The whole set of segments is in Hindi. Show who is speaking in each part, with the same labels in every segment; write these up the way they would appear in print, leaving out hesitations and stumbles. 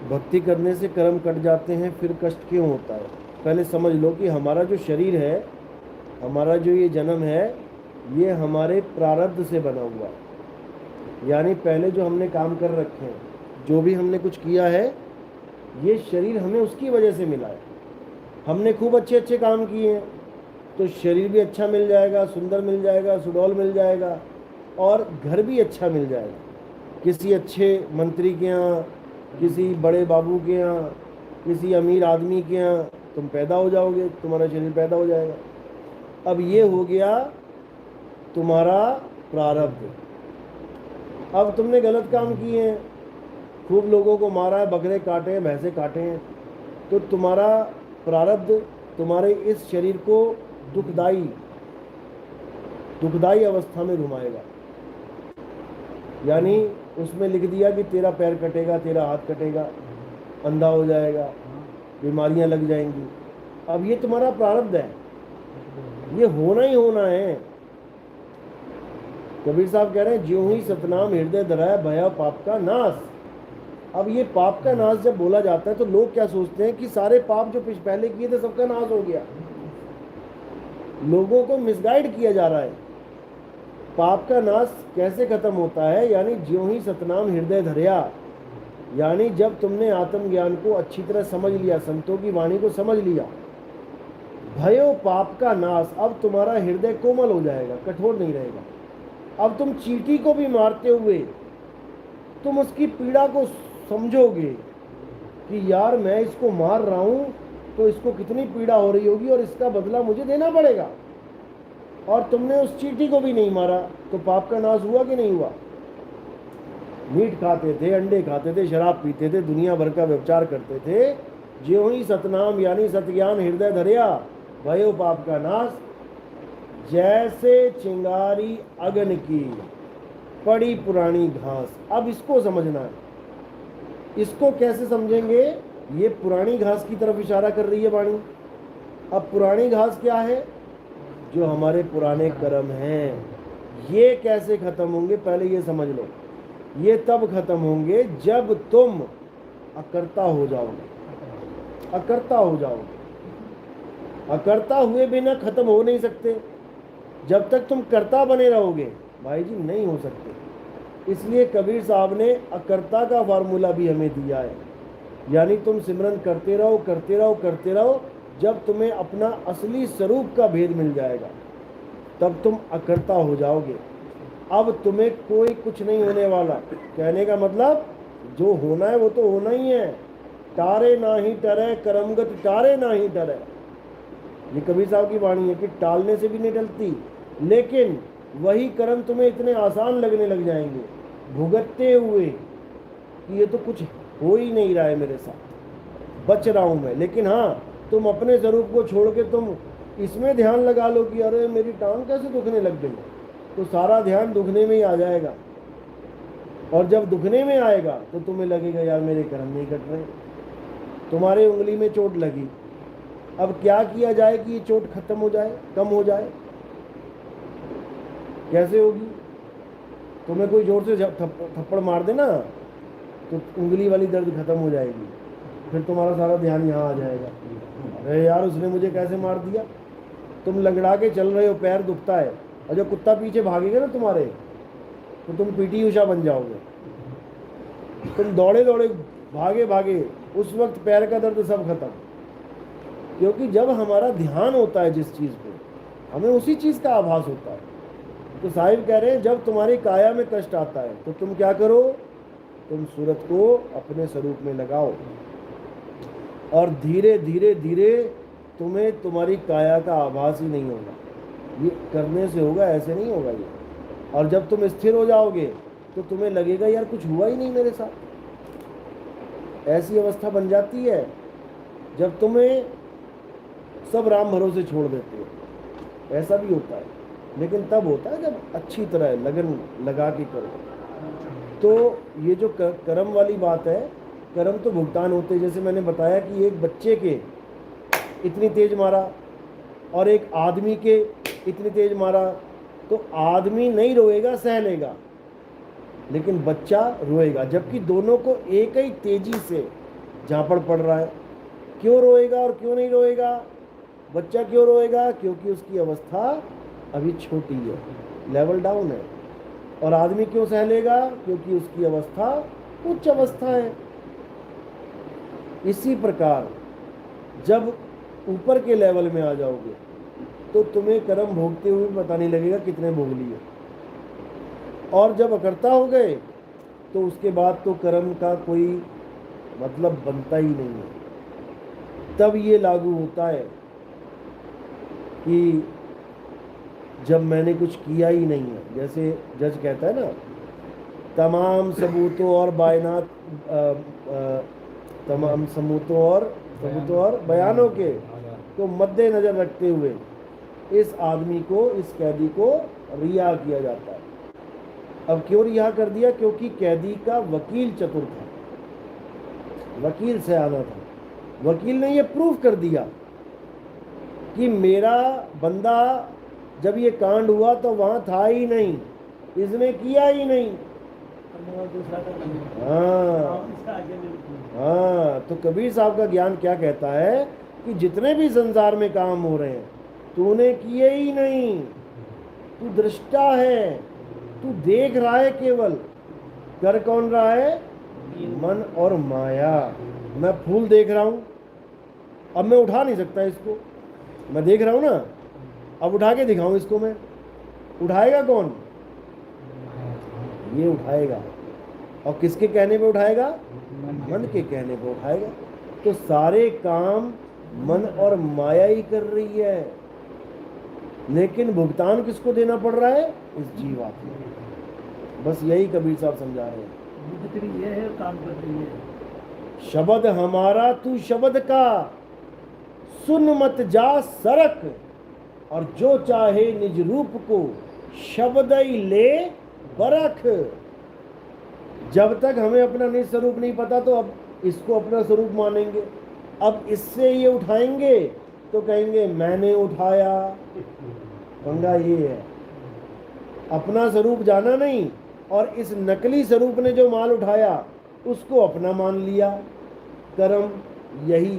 Speaker 1: भक्ति करने से कर्म कट जाते हैं, फिर कष्ट क्यों होता है? पहले समझ लो कि हमारा जो शरीर है, हमारा जो ये जन्म है, ये हमारे प्रारब्ध से बना हुआ है। यानी पहले जो हमने काम कर रखे हैं, जो भी हमने कुछ किया है, ये शरीर हमें उसकी वजह से मिला है। हमने खूब अच्छे अच्छे काम किए हैं तो शरीर भी अच्छा मिल जाएगा, सुंदर मिल जाएगा, सुडौल मिल जाएगा, और घर भी अच्छा मिल जाएगा। किसी अच्छे मंत्री के यहाँ, किसी बड़े बाबू के यहाँ, किसी अमीर आदमी के यहाँ तुम पैदा हो जाओगे, तुम्हारा शरीर पैदा हो जाएगा। अब ये हो गया तुम्हारा प्रारब्ध। अब तुमने गलत काम किए हैं, खूब लोगों को मारा है, बकरे काटे हैं, भैंसे काटे हैं, तो तुम्हारा प्रारब्ध तुम्हारे इस शरीर को दुखदाई दुखदाई अवस्था में घुमाएगा। यानी उसमें लिख दिया कि तेरा पैर कटेगा, तेरा हाथ कटेगा, अंधा हो जाएगा, बीमारियां लग जाएंगी। अब ये तुम्हारा प्रारब्ध है, ये होना ही होना है। कबीर साहब कह रहे हैं, ज्यों ही सतनाम हृदय धराया भया पाप का नाश। अब ये पाप का नाश जब बोला जाता है तो लोग क्या सोचते हैं कि सारे पाप जो पहले किए थे सबका नाश हो गया। लोगों को मिसगाइड किया जा रहा है। पाप का नाश कैसे खत्म होता है? यानी ज्यों ही सतनाम हृदय धरया, यानी जब तुमने आत्मज्ञान को अच्छी तरह समझ लिया, संतों की वाणी को समझ लिया, भयो पाप का नाश, अब तुम्हारा हृदय कोमल हो जाएगा, कठोर नहीं रहेगा। अब तुम चींटी को भी मारते हुए तुम उसकी पीड़ा को समझोगे कि यार मैं इसको मार रहा हूं तो इसको कितनी पीड़ा हो रही होगी और इसका बदला मुझे देना पड़ेगा। और तुमने उस चींटी को भी नहीं मारा तो पाप का नाश हुआ कि नहीं हुआ? मीट खाते थे, अंडे खाते थे, शराब पीते थे, दुनिया भर का व्यभिचार करते थे, ज्यों ही सतनाम यानी सतज्ञान हृदय धरया भयो पाप का नाश, जैसे चिंगारी अगन की पड़ी पुरानी घास। अब इसको समझना है। इसको कैसे समझेंगे? ये पुरानी घास की तरफ इशारा कर रही है वाणी। अब पुरानी घास क्या है? जो हमारे पुराने कर्म हैं। ये कैसे खत्म होंगे? पहले ये समझ लो। ये तब खत्म होंगे जब तुम अकर्ता हो जाओगे। अकर्ता हो जाओगे। अकर्ता हुए बिना खत्म हो नहीं सकते। जब तक तुम कर्ता बने रहोगे भाई जी नहीं हो सकते। इसलिए कबीर साहब ने अकर्ता का फार्मूला भी हमें दिया है। यानी तुम सिमरन करते रहो, करते रहो, करते रहो, जब तुम्हें अपना असली स्वरूप का भेद मिल जाएगा तब तुम अकर्ता हो जाओगे। अब तुम्हें कोई कुछ नहीं होने वाला। कहने का मतलब जो होना है वो तो होना ही है। टारे ना ही टरे करमगत, टारे ना ही टरे। ये कबीर साहब की वाणी है कि टालने से भी नहीं टलती, लेकिन वही कर्म तुम्हें इतने आसान लगने लग जाएंगे भुगतते हुए कि ये तो कुछ हो ही नहीं रहा है मेरे साथ, बच रहा हूं मैं। लेकिन हाँ, तुम अपने स्वरूप को छोड़ के तुम इसमें ध्यान लगा लो कि अरे मेरी टांग कैसे दुखने लग गई, तो सारा ध्यान दुखने में ही आ जाएगा। और जब दुखने में आएगा तो तुम्हें लगेगा यार मेरे कर्म नहीं कट रहे। तुम्हारे उंगली में चोट लगी, अब क्या किया जाए कि ये चोट खत्म हो जाए, कम हो जाए? कैसे होगी? तुम्हें कोई जोर से थप्पड़ मार देना तो उंगली वाली दर्द खत्म हो जाएगी, फिर तुम्हारा सारा ध्यान यहाँ आ जाएगा। अरे यार उसने मुझे कैसे मार दिया। तुम लंगड़ा के चल रहे हो, पैर दुखता है, और जब कुत्ता पीछे भागेगा ना तुम्हारे तो तुम पीटी उषा बन जाओगे। तुम दौड़े दौड़े भागे भागे, उस वक्त पैर का दर्द सब खत्म। क्योंकि जब हमारा ध्यान होता है जिस चीज़ पे, हमें उसी चीज़ का आभास होता है। तो साहिब कह रहे हैं जब तुम्हारी काया में कष्ट आता है तो तुम क्या करो? तुम सूरत को अपने स्वरूप में लगाओ और धीरे धीरे धीरे तुम्हें तुम्हारी काया का आभास ही नहीं होगा। ये करने से होगा, ऐसे नहीं होगा ये। और जब तुम स्थिर हो जाओगे तो तुम्हें लगेगा यार कुछ हुआ ही नहीं मेरे साथ। ऐसी अवस्था बन जाती है जब तुम्हें सब राम भरोसे छोड़ देते हो। ऐसा भी होता है, लेकिन तब होता है जब अच्छी तरह लगन लगा के करो। तो ये जो कर्म वाली बात है, कर्म तो भुगतान होते हैं। जैसे मैंने बताया कि एक बच्चे के इतनी तेज मारा और एक आदमी के इतनी तेज मारा, तो आदमी नहीं रोएगा, सह लेगा, लेकिन बच्चा रोएगा। जबकि दोनों को एक ही तेजी से झापड़ पड़ रहा है। क्यों रोएगा और क्यों नहीं रोएगा? बच्चा क्यों रोएगा? क्योंकि उसकी अवस्था अभी छोटी है, लेवल डाउन है। और आदमी क्यों सह लेगा? क्योंकि उसकी अवस्था उच्च अवस्था है। इसी प्रकार जब ऊपर के लेवल में आ जाओगे तो तुम्हें कर्म भोगते हुए पता नहीं लगेगा कितने भोग लिए। और जब अकर्ता हो गए तो उसके बाद तो कर्म का कोई मतलब बनता ही नहीं है। तब ये लागू होता है कि जब मैंने कुछ किया ही नहीं है, जैसे जज कहता है ना, तमाम सबूतों और बायनात तमाम सबूतों और बयानों के को मद्देनजर रखते हुए इस आदमी को, इस कैदी को रिहा किया जाता है। अब क्यों रिहा कर दिया? क्योंकि कैदी का वकील चतुर था, वकील से आना था। वकील ने ये प्रूफ कर दिया कि मेरा बंदा जब ये कांड हुआ तो वहां था ही नहीं, इसने किया ही नहीं। हाँ, तो कबीर साहब का ज्ञान क्या कहता है कि जितने भी संसार में काम हो रहे हैं तूने किए ही नहीं, तू दृष्टा है, तू देख रहा है केवल। कर कौन रहा है? मन और माया। मैं फूल देख रहा हूं, अब मैं उठा नहीं सकता इसको, मैं देख रहा हूं ना, अब उठा के दिखाऊं इसको मैं, उठाएगा कौन? ये उठाएगा। और किसके कहने पे उठाएगा? मन के कहने पे उठाएगा। तो सारे काम मन और माया ही कर रही है, लेकिन भुगतान किसको देना पड़ रहा है? इस जीवात्मा। बस यही कबीर साहब समझा रहे हैं।
Speaker 2: ये है काम कर रही है।
Speaker 1: शब्द हमारा तू शब्द का, सुन मत जा सरक, और जो चाहे निज रूप को शब्द ही ले बरख। जब तक हमें अपना निज स्वरूप नहीं पता तो अब इसको अपना स्वरूप मानेंगे। अब इससे ये उठाएंगे तो कहेंगे मैंने उठाया। पंगा ये है, अपना स्वरूप जाना नहीं, और इस नकली स्वरूप ने जो माल उठाया उसको अपना मान लिया। कर्म यही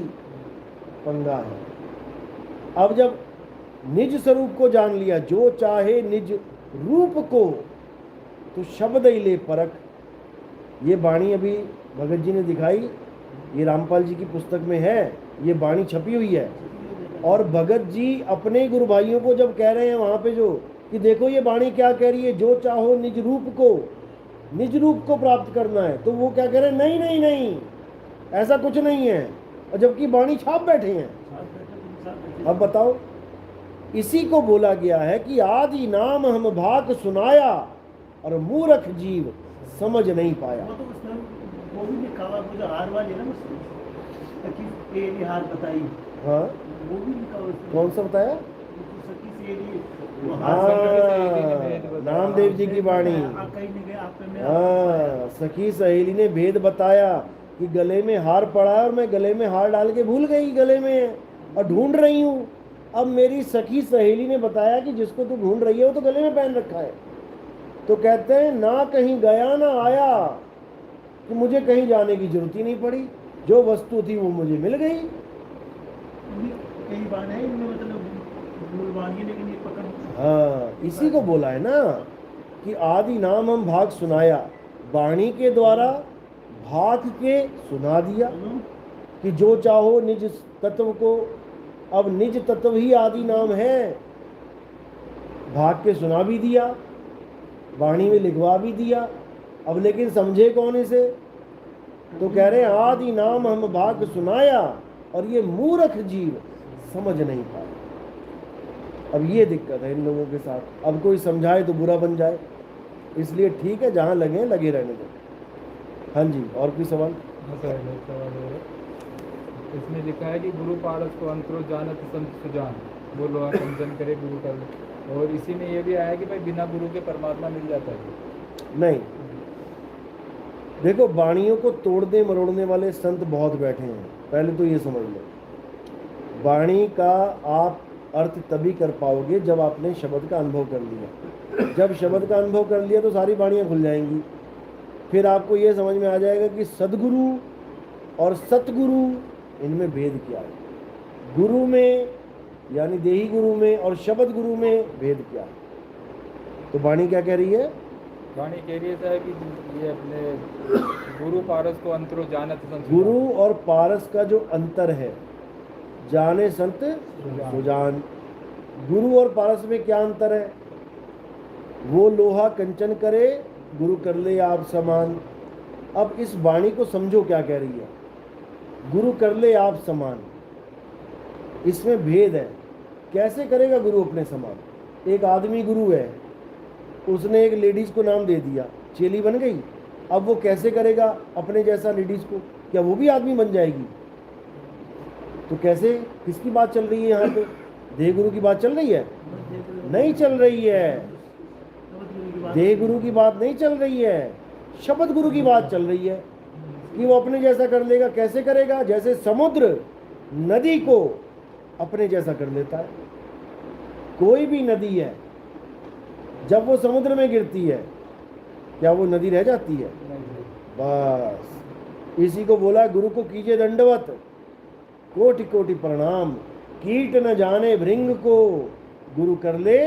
Speaker 1: पंगा है। अब जब निज स्वरूप को जान लिया, जो चाहे निज रूप को, तो शब्द ही ले परख। ये वाणी अभी भगत जी ने दिखाई, ये रामपाल जी की पुस्तक में है, ये वाणी छपी हुई है। और भगत जी अपने ही गुरु भाइयों को जब कह रहे हैं वहां पे जो कि देखो ये वाणी क्या कह रही है, जो चाहो निज रूप को प्राप्त करना है, तो वो क्या कह रहे हैं? नहीं नहीं नहीं, ऐसा कुछ नहीं है। और जबकि वाणी छाप बैठे हैं। अब बताओ, इसी को बोला गया है कि आदि नाम हम भाग सुनाया, और मूर्ख जीव समझ नहीं पाया।
Speaker 2: वो भी लिखा हुआ, मुझे हार वाली ना सखी हार बताई।
Speaker 1: हाँ,
Speaker 2: वो भी लिखा हुआ।
Speaker 1: कौन सा बताया?
Speaker 2: सखी से
Speaker 1: नामदेव जी की वाणी। हाँ, सखी सहेली ने भेद बताया कि गले में हार पड़ा है और मैं गले में हार डाल के भूल गई गले में और ढूंढ रही हूँ। अब मेरी सखी सहेली ने बताया कि जिसको तू ढूंढ रही है वो तो गले में पहन रखा है। तो कहते हैं ना कहीं गया ना आया, कि मुझे कहीं जाने की जरूरत ही नहीं पड़ी, जो वस्तु थी वो मुझे मिल गई।
Speaker 2: कई बार है इनमें मतलब लेकिन ये पकड़।
Speaker 1: हाँ, इसी को बोला है ना कि आदि नाम हम भाग सुनाया, वाणी के द्वारा भाग के सुना दिया कि जो चाहो निज तत्व को। अब निज तत्व ही आदि नाम है, भाग के सुना भी दिया, वाणी में लिखवा भी दिया। अब लेकिन समझे कौन इसे? तो कह रहे हैं आदि नाम हम भाग सुनाया, और ये मूर्ख जीव समझ नहीं पाए। अब ये दिक्कत है इन लोगों के साथ। अब कोई समझाए तो बुरा बन जाए, इसलिए ठीक है जहाँ लगे लगे रहने दो। हाँ जी, और कोई सवाल?
Speaker 3: इसमें लिखा है कि गुरु पारस को अंतरो जानत संत सुजान, बोलो समझन करे गुरु कर। और इसी में ये भी आया कि भाई बिना गुरु के परमात्मा मिल जाता है।
Speaker 1: नहीं, देखो वाणियों को तोड़ने मरोड़ने वाले संत बहुत बैठे हैं। पहले तो ये समझ लो, वाणी का आप अर्थ तभी कर पाओगे जब आपने शब्द का अनुभव कर लिया। जब शब्द का अनुभव कर लिया तो सारी वाणियाँ खुल जाएंगी। फिर आपको ये समझ में आ जाएगा कि सदगुरु और सतगुरु, इनमें भेद क्या है? गुरु में यानी देही गुरु में और शब्द गुरु में भेद क्या है? तो वाणी क्या कह रही है?
Speaker 3: वाणी कह रही है साहब कि ये अपने गुरु पारस को अंतरो जानत संत
Speaker 1: गुरु और पारस का जो अंतर है, जाने संत सुजान। गुरु और पारस में क्या अंतर है? वो लोहा कंचन करे, गुरु कर ले आप समान। अब इस वाणी को समझो क्या कह रही है। गुरु कर ले आप समान, इसमें भेद है। कैसे करेगा गुरु अपने समान? एक आदमी गुरु है, उसने एक लेडीज को नाम दे दिया, चेली बन गई। अब वो कैसे करेगा अपने जैसा लेडीज को? क्या वो भी आदमी बन जाएगी? तो कैसे, किसकी बात चल रही है यहाँ पे? देह गुरु की बात चल रही है? नहीं चल रही है। देह गुरु की बात नहीं चल रही है, शब्द गुरु की बात चल रही है कि वो अपने जैसा कर लेगा। कैसे करेगा? जैसे समुद्र नदी को अपने जैसा कर लेता है। कोई भी नदी है, जब वो समुद्र में गिरती है, क्या वो नदी रह जाती है? बस इसी को बोला, गुरु को कीजिए दंडवत, कोटि कोटि प्रणाम। कीट न जाने भृंग को, गुरु कर ले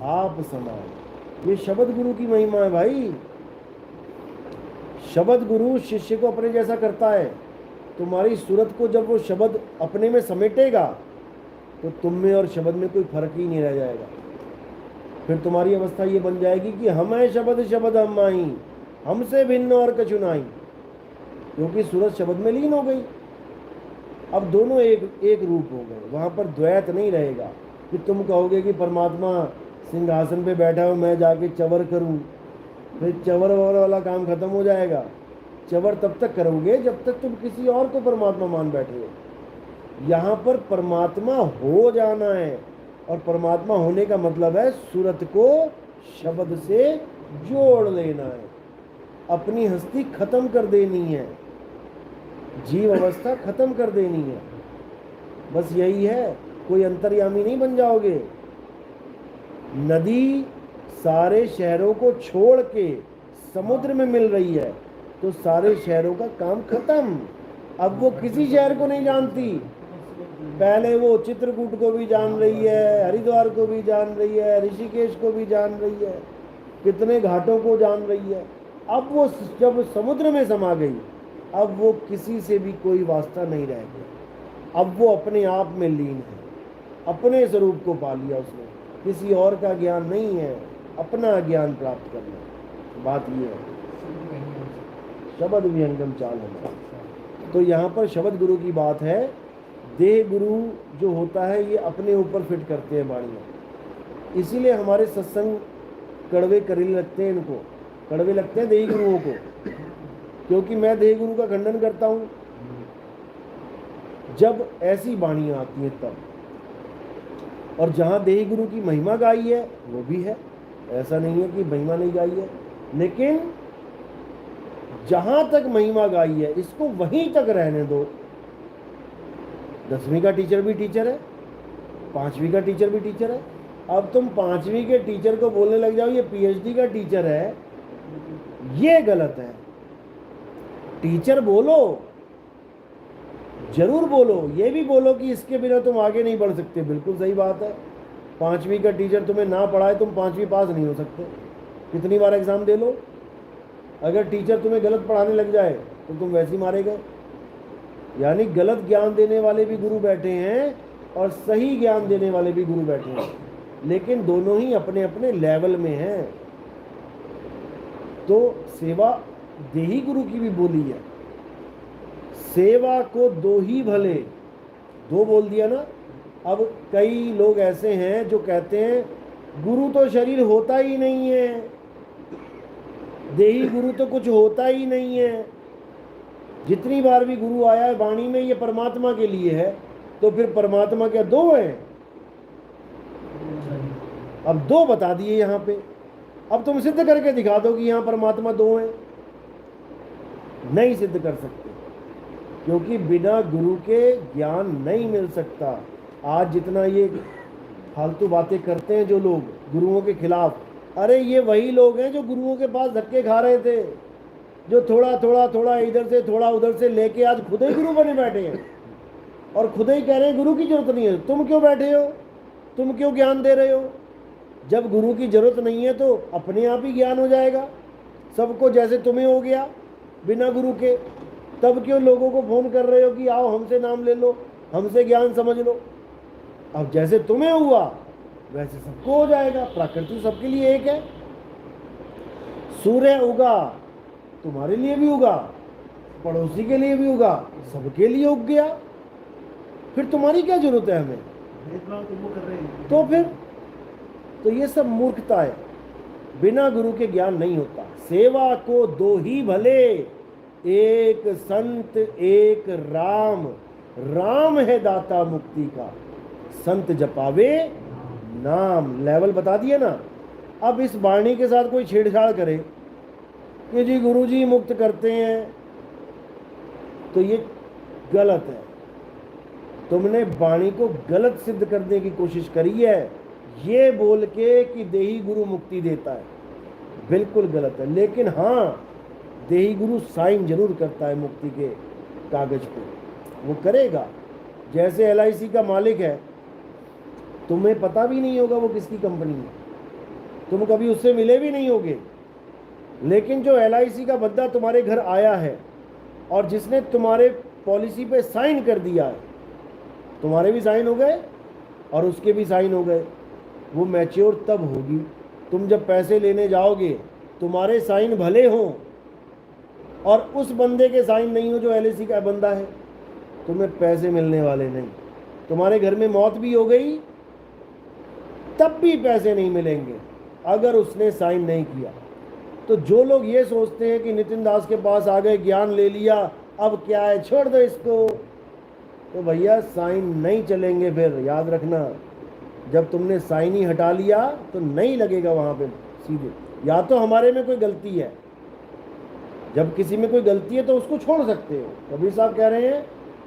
Speaker 1: आप समान। ये शब्द गुरु की महिमा है भाई। शब्द गुरु शिष्य को अपने जैसा करता है। तुम्हारी सूरत को जब वो शब्द अपने में समेटेगा तो तुम में और शब्द में कोई फर्क ही नहीं रह जाएगा। फिर तुम्हारी अवस्था ये बन जाएगी कि हम है शब्द शब्द हम आई, हमसे भिन्न और कछु नहीं, क्योंकि सूरत शब्द में लीन हो गई। अब दोनों एक रूप हो गए। वहाँ पर द्वैत नहीं रहेगा कि तुम कहोगे कि परमात्मा सिंहासन पे बैठा हो, मैं जाके चवर करूं। फिर चवर वाला काम खत्म हो जाएगा। चवर तब तक करोगे जब तक तुम किसी और को परमात्मा मान बैठे हो। यहाँ पर परमात्मा हो जाना है, और परमात्मा होने का मतलब है सूरत को शब्द से जोड़ लेना है, अपनी हस्ती खत्म कर देनी है, जीव अवस्था खत्म कर देनी है। बस यही है, कोई अंतर्यामी नहीं बन जाओगे। नदी सारे शहरों को छोड़ के समुद्र में मिल रही है तो सारे शहरों का काम खत्म। अब वो किसी शहर को नहीं जानती। पहले वो चित्रकूट को भी जान रही है, हरिद्वार को भी जान रही है, ऋषिकेश को भी जान रही है, कितने घाटों को जान रही है। अब वो जब समुद्र में समा गई, अब वो किसी से भी कोई वास्ता नहीं रह गया। अब वो अपने आप में लीन है, अपने स्वरूप को पा लिया उसने। किसी और का ज्ञान नहीं है, अपना ज्ञान प्राप्त करना। बात ये है, शब्द विहंगम चाल है। तो यहाँ पर शब्द गुरु की बात है। देह गुरु जो होता है ये अपने ऊपर फिट करते हैं वाणियाँ, इसीलिए हमारे सत्संग कड़वे करीले लगते हैं। इनको कड़वे लगते हैं देही गुरुओं को, क्योंकि मैं देह गुरु का खंडन करता हूँ। जब ऐसी वाणियाँ आती हैं तब, और जहाँ देही गुरु की महिमा गाई है वो भी है, ऐसा नहीं है कि महिमा नहीं गाई है, लेकिन जहाँ तक महिमा गाई है इसको वहीं तक रहने दो। 10वीं का टीचर भी टीचर है, 5वीं का टीचर भी टीचर है। अब तुम 5वीं के टीचर को बोलने लग जाओ ये PhD का टीचर है, ये गलत है। टीचर बोलो, जरूर बोलो, ये भी बोलो कि इसके बिना तुम आगे नहीं बढ़ सकते। बिल्कुल सही बात है। 5वीं का टीचर तुम्हें ना पढ़ाए तुम 5वीं पास नहीं हो सकते, कितनी बार एग्जाम दे लो। अगर टीचर तुम्हें गलत पढ़ाने लग जाए तो तुम वैसे ही मारे गए। यानी गलत ज्ञान देने वाले भी गुरु बैठे हैं और सही ज्ञान देने वाले भी गुरु बैठे हैं, लेकिन दोनों ही अपने अपने लेवल में हैं। तो सेवा देही गुरु की भी बोली है, सेवा को दो ही भले, दो बोल दिया ना। अब कई लोग ऐसे हैं जो कहते हैं गुरु तो शरीर होता ही नहीं है, देही गुरु तो कुछ होता ही नहीं है। जितनी बार भी गुरु आया है वाणी में ये परमात्मा के लिए है, तो फिर परमात्मा क्या दो हैं? अब दो बता दिए यहाँ पे। अब तुम सिद्ध करके दिखा दो कि यहाँ परमात्मा दो हैं। नहीं सिद्ध कर सकते, क्योंकि बिना गुरु के ज्ञान नहीं मिल सकता। आज जितना ये फालतू बातें करते हैं जो लोग गुरुओं के खिलाफ, अरे ये वही लोग हैं जो गुरुओं के पास धक्के खा रहे थे। जो थोड़ा थोड़ा थोड़ा इधर से थोड़ा उधर से लेके आज खुद ही गुरु बने बैठे हैं और खुद ही कह रहे हैं गुरु की जरूरत नहीं है। तुम क्यों बैठे हो, तुम क्यों ज्ञान दे रहे हो? जब गुरु की जरूरत नहीं है तो अपने आप ही ज्ञान हो जाएगा सबको, जैसे तुम्हें हो गया बिना गुरु के। तब क्यों लोगों को फोन कर रहे हो कि आओ हमसे नाम ले लो, हमसे ज्ञान समझ लो? अब जैसे तुम्हें हुआ वैसे सबको हो जाएगा। प्रकृति सबके लिए एक है। सूर्य उगा तुम्हारे लिए भी उगा, पड़ोसी के लिए भी उगा, सबके लिए उग गया। फिर तुम्हारी क्या जरूरत है हमें?
Speaker 2: भेदभाव तो वो कर रहे हैं।
Speaker 1: तो फिर तो ये सब मूर्खता है। बिना गुरु के ज्ञान नहीं होता। सेवा को दो ही भले, एक संत एक राम। राम है दाता मुक्ति का, संत जपावे नाम। लेवल बता दिए ना। अब इस वाणी के साथ कोई छेड़छाड़ करे कि जी गुरुजी मुक्त करते हैं, तो ये गलत है। तुमने वाणी को गलत सिद्ध करने की कोशिश करी है ये बोल के कि देही गुरु मुक्ति देता है। बिल्कुल गलत है। लेकिन हाँ, देही गुरु साइन जरूर करता है मुक्ति के कागज पे, वो करेगा। जैसे LIC का मालिक है, तुम्हें पता भी नहीं होगा वो किसकी कंपनी है, तुम कभी उससे मिले भी नहीं होगे, लेकिन जो LIC का बंदा तुम्हारे घर आया है और जिसने तुम्हारे पॉलिसी पे साइन कर दिया है, तुम्हारे भी साइन हो गए और उसके भी साइन हो गए, वो मैच्योर तब होगी। तुम जब पैसे लेने जाओगे, तुम्हारे साइन भले हों और उस बंदे के साइन नहीं हो जो LIC का बंदा है, तुम्हें पैसे मिलने वाले नहीं। तुम्हारे घर में मौत भी हो गई तब भी पैसे नहीं मिलेंगे अगर उसने साइन नहीं किया। तो जो लोग ये सोचते हैं कि नितिन दास के पास आ गए, ज्ञान ले लिया, अब क्या है, छोड़ दो इसको, तो भैया साइन नहीं चलेंगे। फिर याद रखना, जब तुमने साइन ही हटा लिया तो नहीं लगेगा वहाँ पे सीधे। या तो हमारे में कोई गलती है, जब किसी में कोई गलती है तो उसको छोड़ सकते हो। कबीर साहब कह रहे हैं,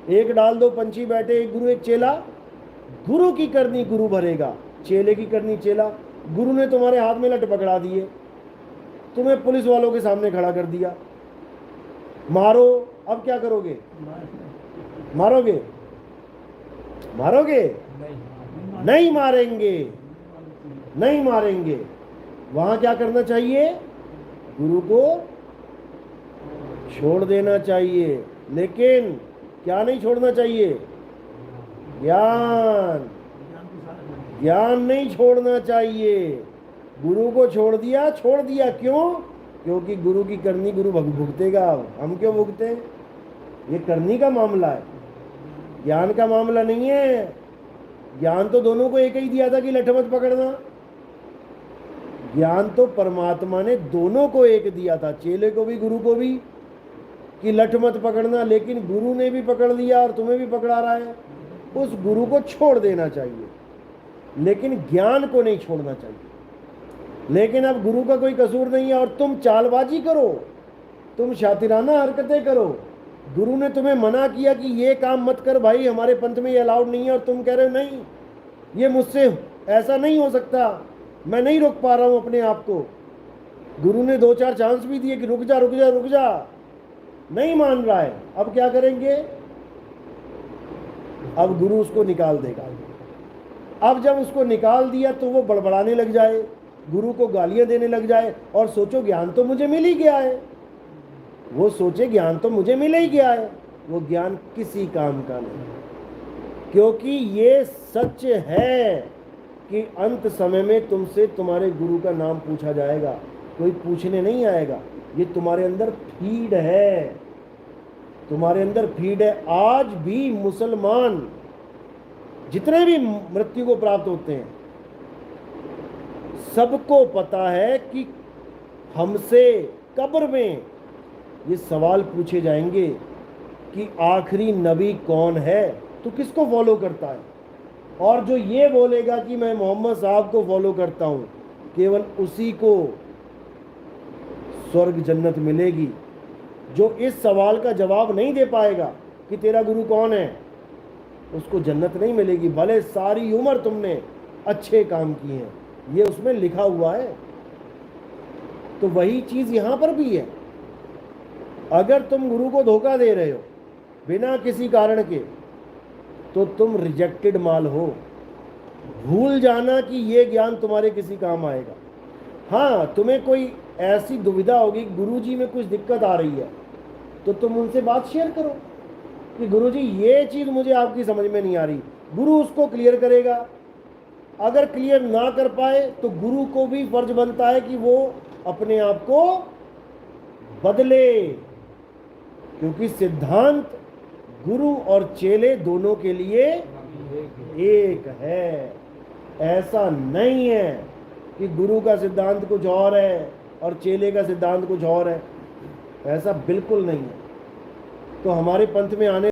Speaker 1: एक डाल दो पंछी बैठे, एक गुरु एक चेला। गुरु की करनी गुरु भरेगा, चेले की करनी चेला। गुरु ने तुम्हारे हाथ में लट पकड़ा दिए, तुम्हें पुलिस वालों के सामने खड़ा कर दिया, मारो। अब क्या करोगे? मारोगे? मारोगे? नहीं मारेंगे, नहीं मारेंगे। वहां क्या करना चाहिए? गुरु को छोड़ देना चाहिए। लेकिन क्या नहीं छोड़ना चाहिए? ज्ञान। ज्ञान नहीं छोड़ना चाहिए। गुरु को छोड़ दिया, छोड़ दिया। क्यों? क्योंकि गुरु की करनी गुरु भुगतेगा। हम क्यों भुगते? ये करनी का मामला है, ज्ञान का मामला नहीं है। ज्ञान तो दोनों को एक ही दिया था कि लठ मत पकड़ना। ज्ञान तो परमात्मा ने दोनों को एक दिया था, चेले को भी गुरु को भी, कि लठ मत पकड़ना। लेकिन गुरु ने भी पकड़ लिया और तुम्हें भी पकड़ा रहा है। उस गुरु को छोड़ देना चाहिए, लेकिन ज्ञान को नहीं छोड़ना चाहिए। लेकिन अब गुरु का कोई कसूर नहीं है और तुम चालबाजी करो, तुम शातिराना हरकतें करो। गुरु ने तुम्हें मना किया कि ये काम मत कर भाई, हमारे पंथ में ये अलाउड नहीं है, और तुम कह रहे हो नहीं, ये मुझसे ऐसा नहीं हो सकता, मैं नहीं रोक पा रहा हूं अपने आप को। गुरु ने 2-4 चांस भी दिए कि रुक जा रुक जा रुक जा, नहीं मान रहा है। अब क्या करेंगे? अब गुरु उसको निकाल देगा। अब जब उसको निकाल दिया तो वो बड़बड़ाने लग जाए, गुरु को गालियां देने लग जाए और सोचो ज्ञान तो मुझे मिल ही गया है। वो सोचे ज्ञान तो मुझे मिल ही गया है। वो ज्ञान किसी काम का नहीं, क्योंकि ये सच है कि अंत समय में तुमसे तुम्हारे गुरु का नाम पूछा जाएगा, कोई पूछने नहीं आएगा। ये तुम्हारे अंदर फीड है, तुम्हारे अंदर फीड है। आज भी मुसलमान जितने भी मृत्यु को प्राप्त होते हैं, सबको पता है कि हमसे कब्र में ये सवाल पूछे जाएंगे कि आखिरी नबी कौन है, तो किसको फॉलो करता है। और जो ये बोलेगा कि मैं मोहम्मद साहब को फॉलो करता हूँ, केवल उसी को स्वर्ग जन्नत मिलेगी। जो इस सवाल का जवाब नहीं दे पाएगा कि तेरा गुरु कौन है, उसको जन्नत नहीं मिलेगी, भले सारी उम्र तुमने अच्छे काम किए हैं। ये उसमें लिखा हुआ है। तो वही चीज़ यहाँ पर भी है। अगर तुम गुरु को धोखा दे रहे हो बिना किसी कारण के, तो तुम रिजेक्टेड माल हो। भूल जाना कि ये ज्ञान तुम्हारे किसी काम आएगा। हाँ, तुम्हें कोई ऐसी दुविधा होगी, गुरुजी में कुछ दिक्कत आ रही है, तो तुम उनसे बात शेयर करो कि गुरुजी ये चीज़ मुझे आपकी समझ में नहीं आ रही। गुरु उसको क्लियर करेगा। अगर क्लियर ना कर पाए तो गुरु को भी फर्ज बनता है कि वो अपने आप को बदले, क्योंकि सिद्धांत गुरु और चेले दोनों के लिए एक है। ऐसा नहीं है कि गुरु का सिद्धांत कुछ और है और चेले का सिद्धांत कुछ और है, ऐसा बिल्कुल नहीं है। तो हमारे पंथ में आने